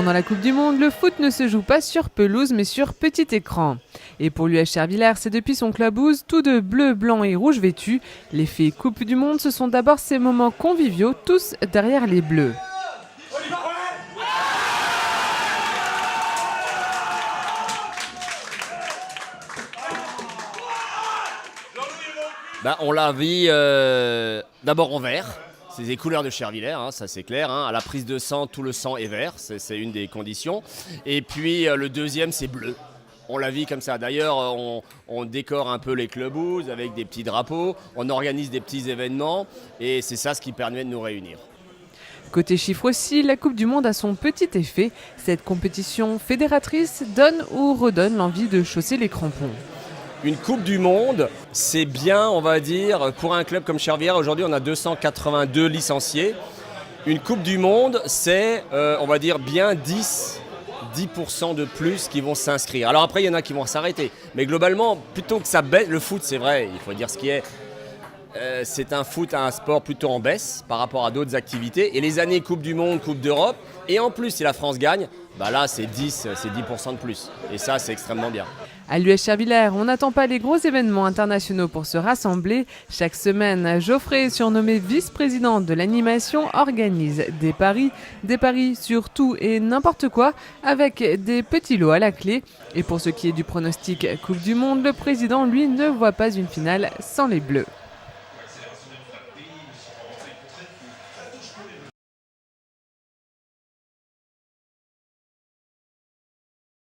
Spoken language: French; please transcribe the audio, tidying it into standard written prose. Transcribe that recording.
Pendant la Coupe du Monde, le foot ne se joue pas sur pelouse mais sur petit écran. Et pour l'US Chervillers, c'est depuis son clubhouse, tout de bleu, blanc et rouge vêtu. L'effet Coupe du Monde, ce sont d'abord ces moments conviviaux, tous derrière les bleus. On la vit d'abord en vert, c'est les couleurs de Chervillers, ça c'est clair. À la prise de sang, tout le sang est vert, c'est une des conditions. Et puis le deuxième, c'est bleu. On la vit comme ça. D'ailleurs, on décore un peu les clubhouses avec des petits drapeaux, on organise des petits événements et c'est ça ce qui permet de nous réunir. Côté chiffres aussi, la Coupe du Monde a son petit effet. Cette compétition fédératrice donne ou redonne l'envie de chausser les crampons. Une Coupe du Monde, c'est bien, on va dire, pour un club comme Chervillers. Aujourd'hui, on a 282 licenciés. Une Coupe du Monde, c'est, on va dire, bien 10% de plus qui vont s'inscrire. Alors après, il y en a qui vont s'arrêter. Mais globalement, plutôt que ça baisse, le foot, c'est vrai, il faut dire ce qui est. C'est un sport plutôt en baisse par rapport à d'autres activités. Et les années Coupe du Monde, Coupe d'Europe, et en plus, si la France gagne, là, c'est 10% de plus. Et ça, c'est extrêmement bien. À l'US Chervillers, on n'attend pas les gros événements internationaux pour se rassembler. Chaque semaine, Geoffrey, surnommé vice-président de l'animation, organise des paris sur tout et n'importe quoi, avec des petits lots à la clé. Et pour ce qui est du pronostic Coupe du Monde, le président, lui, ne voit pas une finale sans les Bleus.